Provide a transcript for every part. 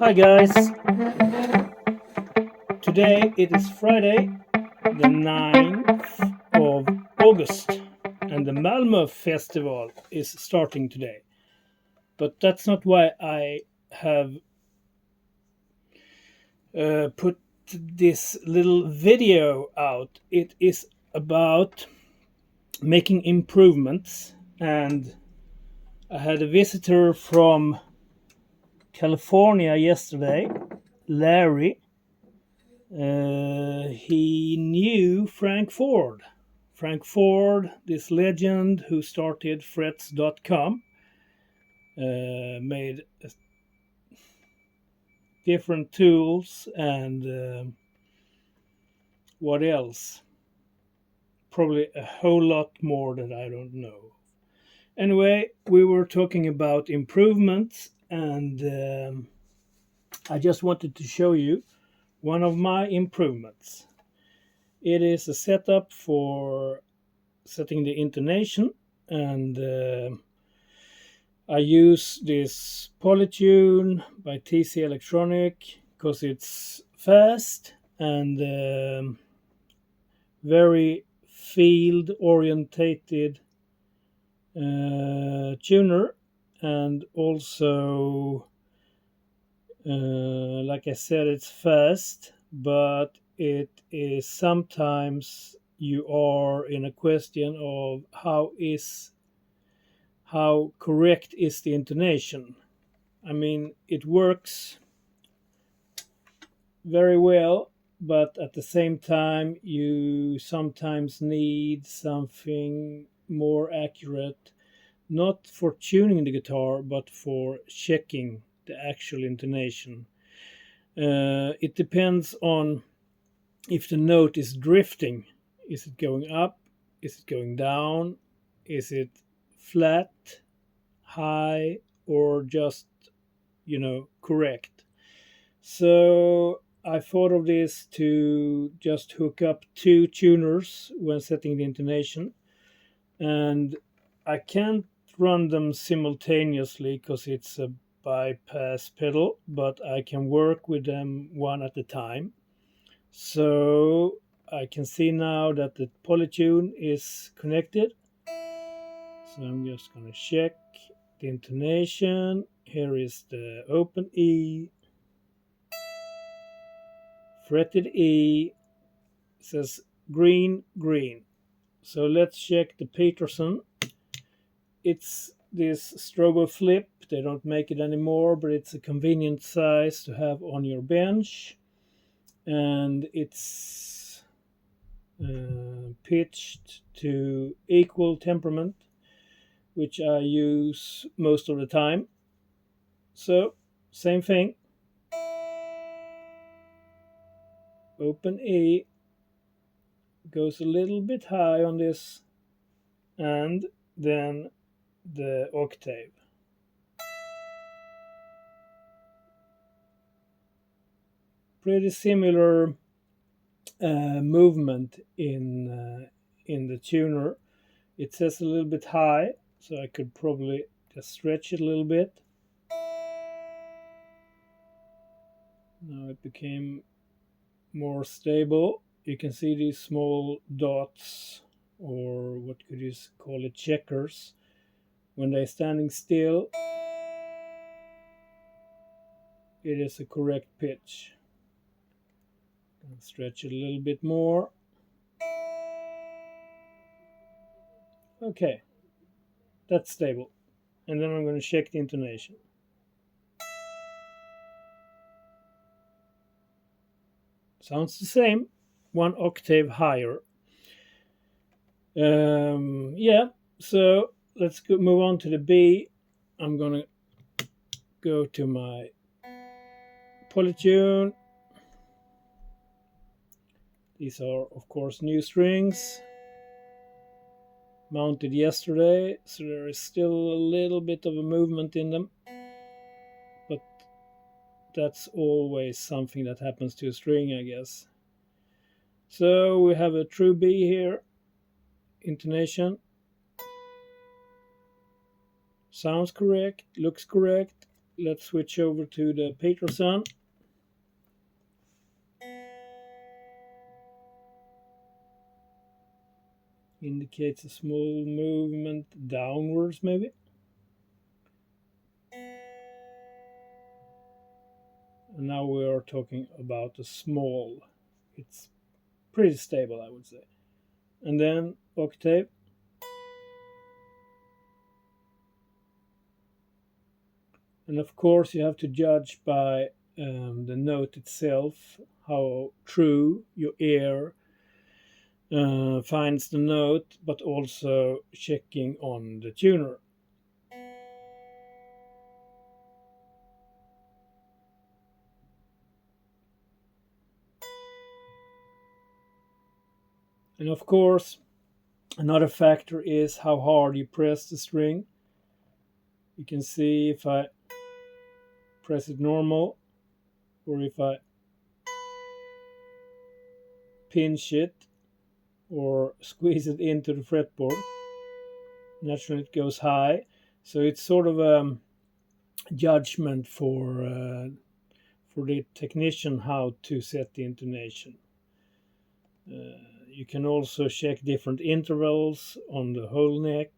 Hi guys, today it is Friday the 9th of August and the Malmö festival is starting today. But that's not why I have put this little video out. It is about making improvements, and I had a visitor from California yesterday, Larry. He knew Frank Ford. Frank Ford, this legend who started frets.com, made different tools and what else? Probably a whole lot more that I don't know. Anyway, we were talking about improvements, and I just wanted to show you one of my improvements. It is a setup for setting the intonation, and I use this Polytune by TC Electronic because it's fast and very field orientated tuner, and also like I said, it's fast, but it is sometimes you are in a question of how correct is the intonation. I mean, it works very well, but at the same time you sometimes need something more accurate, not for tuning the guitar but for checking the actual intonation. It depends on if the note is drifting. Is it going up? Is it going down? Is it flat, high, or just, correct? So I thought of this to just hook up two tuners when setting the intonation, and I can't run them simultaneously because it's a bypass pedal, but I can work with them one at a time. So I can see now that the Polytune is connected. So I'm just going to check the intonation. Here is the open E, fretted E, it says green, green. So let's check the Peterson. It's this Strobo Flip. They don't make it anymore, but it's a convenient size to have on your bench. And it's pitched to equal temperament, which I use most of the time. So, same thing. Open E goes a little bit high on this, and then the octave. Pretty similar movement in the tuner. It says a little bit high, so I could probably just stretch it a little bit. Now it became more stable. You can see these small dots, or what could you call it, checkers. When they're standing still, it is a correct pitch. I'll stretch it a little bit more. Okay, that's stable. And then I'm going to check the intonation. Sounds the same, one octave higher. Yeah, so let's move on to the B. I'm going to go to my Polytune. These are, of course, new strings mounted yesterday, so there is still a little bit of a movement in them, but that's always something that happens to a string, I guess. So we have a true B here. Intonation sounds correct, looks correct. let's switch over to the Peterson. Indicates a small movement downwards, maybe. And now we are talking about a small. It's pretty stable, I would say. And then octave. And of course, you have to judge by the note itself, how true your ear finds the note, but also checking on the tuner. And of course, another factor is how hard you press the string. You can see if I press it normal or if I pinch it or squeeze it into the fretboard. Naturally it goes high, so it's sort of a judgment for the technician how to set the intonation. You can also check different intervals on the whole neck,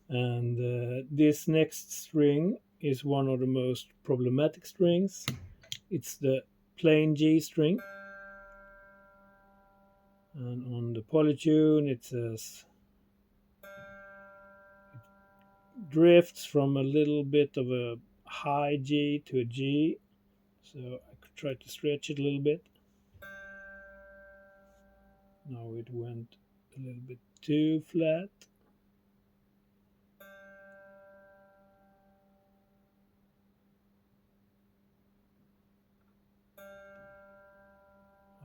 and this next string is one of the most problematic strings. It's the plain G string, and on the polytune it says it drifts from a little bit of a high G to a G, so I could try to stretch it a little bit. Now it went a little bit too flat.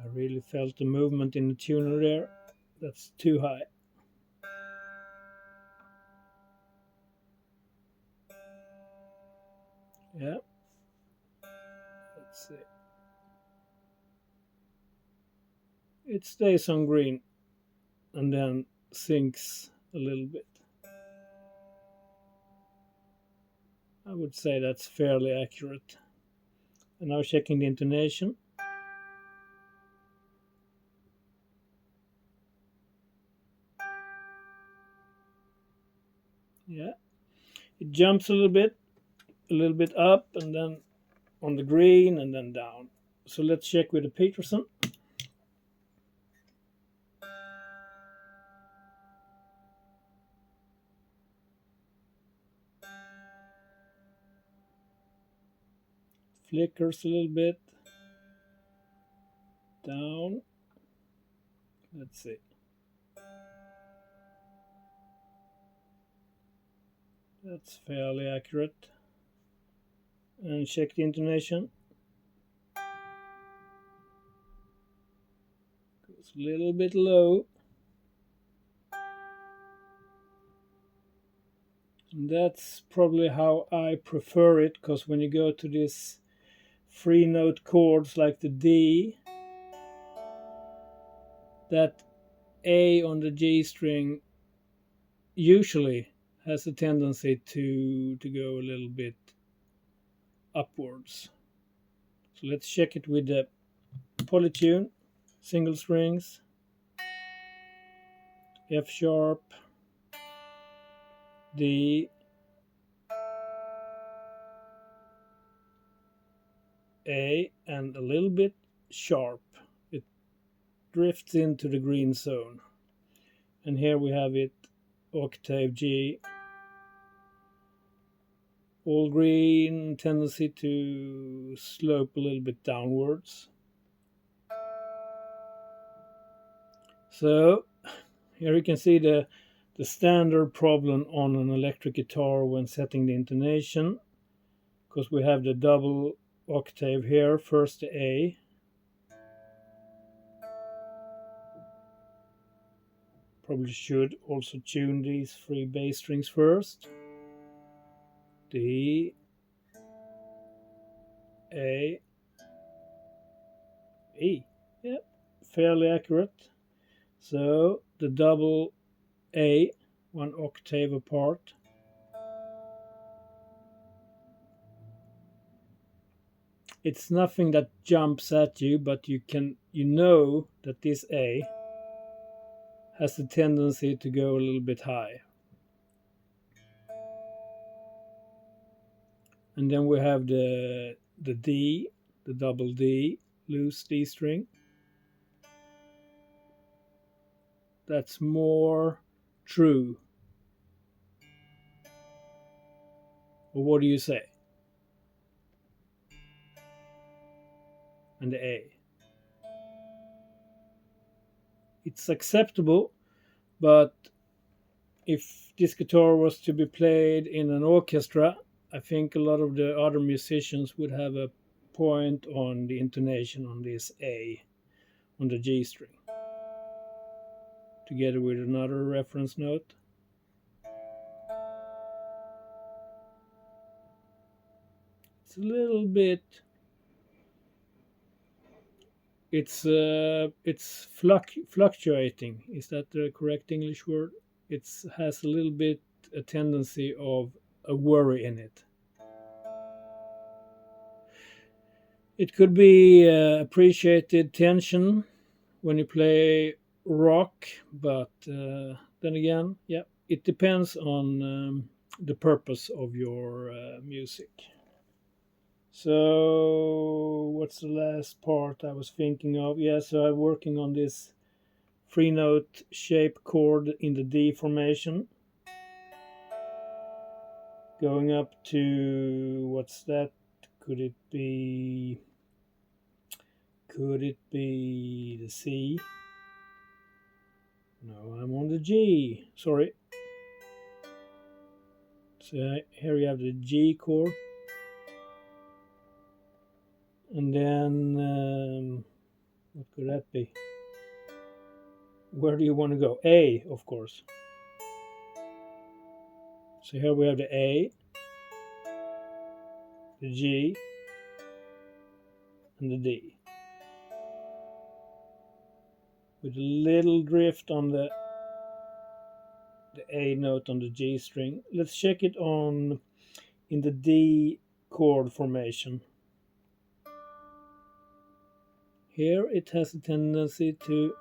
I really felt the movement in the tuner there. That's too high. Yeah. Let's see. It stays on green and then sinks a little bit. I would say that's fairly accurate. And now checking the intonation. Yeah. It jumps a little bit up, and then on the green, and then down. So let's check with the Peterson. Flickers a little bit. Down. Let's see. That's fairly accurate. And check the intonation. Goes a little bit low. And that's probably how I prefer it, because when you go to these free note chords like the D, that A on the G string usually has a tendency to go a little bit upwards. So let's check it with the polytune, single strings, F sharp, D, A, and a little bit sharp. It drifts into the green zone. And here we have it, octave G, all green, tendency to slope a little bit downwards. So here you can see the standard problem on an electric guitar when setting the intonation, because we have the double octave here, first the A, probably should also tune these three bass strings first, D, A, E. Yeah, fairly accurate. So the double A, one octave apart. It's nothing that jumps at you, but you know that this A has the tendency to go a little bit high. And then we have the D, the double D, loose D string. That's more true. Or what do you say? And the A. It's acceptable, but if this guitar was to be played in an orchestra, I think a lot of the other musicians would have a point on the intonation on this A on the G string, together with another reference note. It's a little bit. It's fluctuating. Is that the correct English word? It has a little bit a tendency of a worry in it. It could be appreciated tension when you play rock, but then again, yeah, it depends on the purpose of your music. So, what's the last part I was thinking of? Yeah, so I'm working on this three note shape chord in the D formation, going up to what's that? Could it be the C? No, I'm on the G. Sorry. So here you have the G chord, and then what could that be? Where do you want to go? A, of course. So here we have the A, the G, and the D, with a little drift on the A note on the G string. Let's check it on in the D chord formation. Here it has a tendency to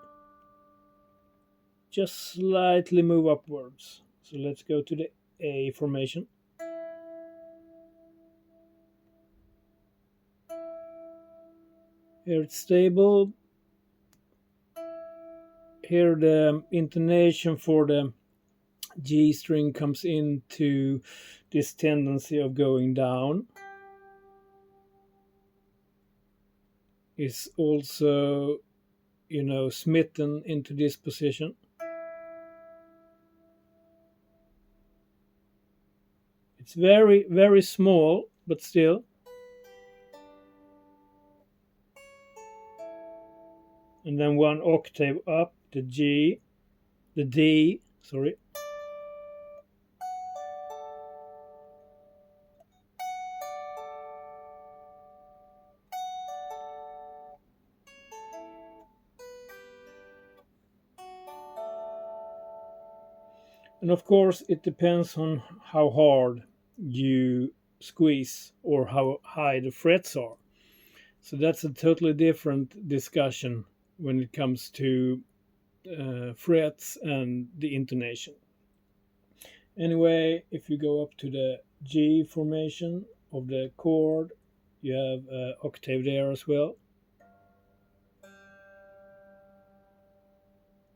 just slightly move upwards. So let's go to the A formation. Here it's stable. Here the intonation for the G string comes into this tendency of going down. Is also, smitten into this position. It's very, very small, but still. And then one octave up, the D, sorry. And of course, it depends on how hard you squeeze or how high the frets are. So that's a totally different discussion when it comes to frets and the intonation. Anyway, if you go up to the G formation of the chord, you have an octave there as well.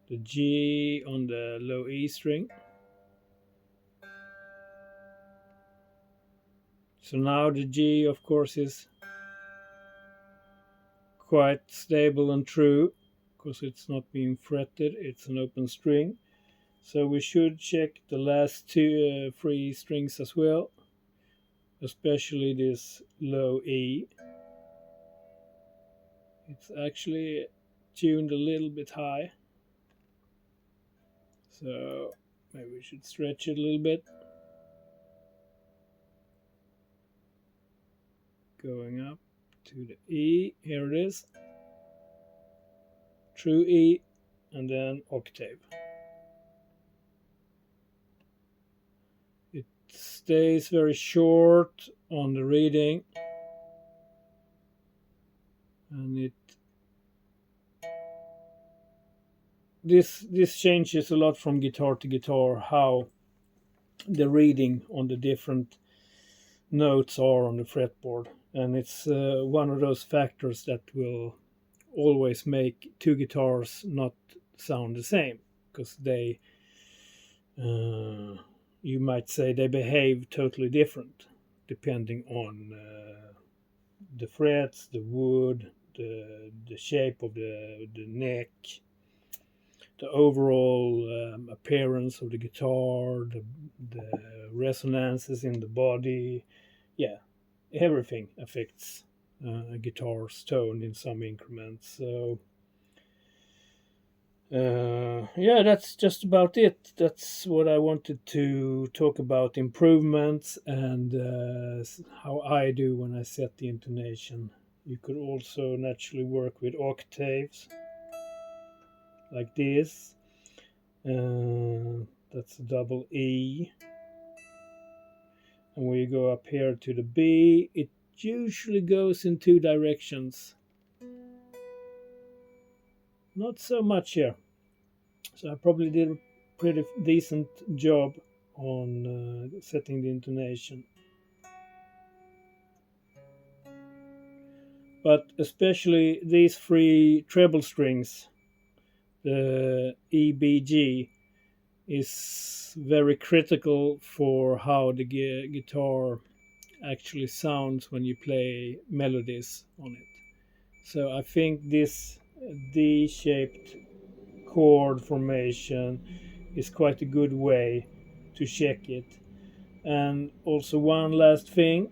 The G on the low E string. So now the G, of course, is quite stable and true because it's not being fretted, it's an open string. So we should check the last three strings as well, especially this low E. It's actually tuned a little bit high, so maybe we should stretch it a little bit. Going up to the E, here it is, true E, and then octave. It stays very short on the reading, and this changes a lot from guitar to guitar how the reading on the different notes are on the fretboard, and it's one of those factors that will always make two guitars not sound the same, because they you might say they behave totally different depending on the frets, the wood, the shape of the neck, the overall appearance of the guitar, the resonances in the body. Yeah, everything affects a guitar's tone in some increments. So, yeah, that's just about it. That's what I wanted to talk about, improvements and how I do when I set the intonation. You could also naturally work with octaves like this. That's a double E. And when you go up here to the B, it usually goes in two directions. Not so much here. So I probably did a pretty decent job on setting the intonation. But especially these three treble strings, the E, B, G, is very critical for how the guitar actually sounds when you play melodies on it. So I think this D-shaped chord formation is quite a good way to check it. And also one last thing,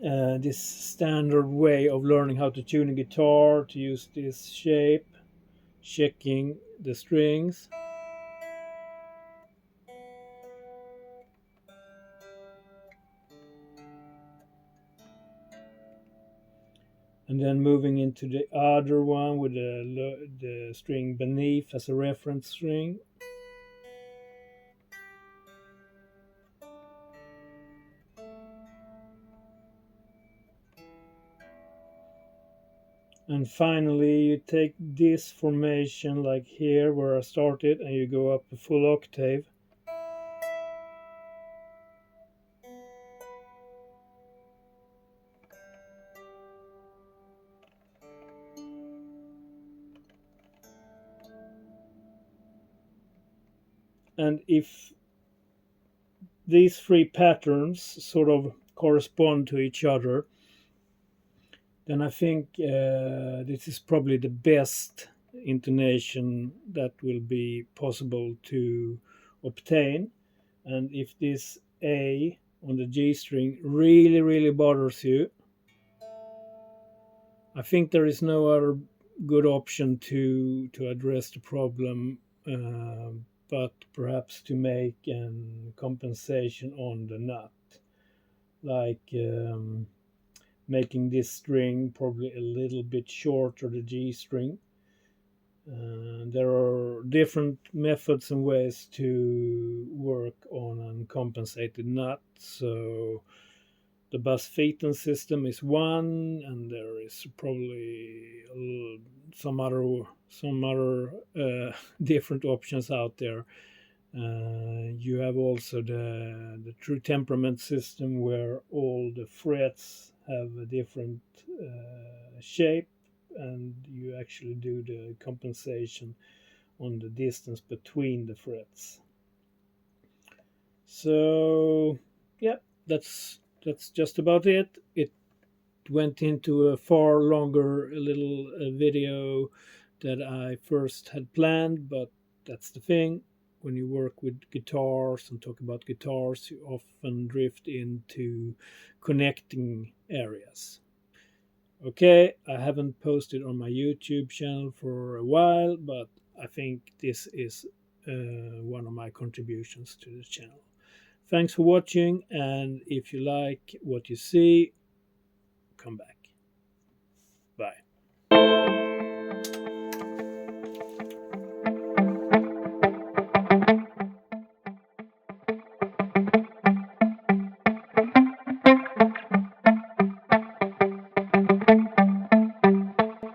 this standard way of learning how to tune a guitar, to use this shape, checking the strings. And then moving into the other one with the string beneath as a reference string. And finally, you take this formation like here where I started, and you go up a full octave. And if these three patterns sort of correspond to each other, then I think this is probably the best intonation that will be possible to obtain. And if this A on the G string really, really bothers you, I think there is no other good option to address the problem, but perhaps to make a compensation on the nut, like making this string probably a little bit shorter, the G string. There are different methods and ways to work on a compensated nut. So the Bass-Phaeton system is one, and there is probably some other different options out there. You have also the true temperament system, where all the frets have a different shape, and you actually do the compensation on the distance between the frets. So yeah, that's just about it. It went into a far longer little video that I first had planned, but that's the thing. When you work with guitars and talk about guitars, you often drift into connecting areas. Okay, I haven't posted on my YouTube channel for a while, but I think this is one of my contributions to the channel. Thanks for watching, and if you like what you see, come back.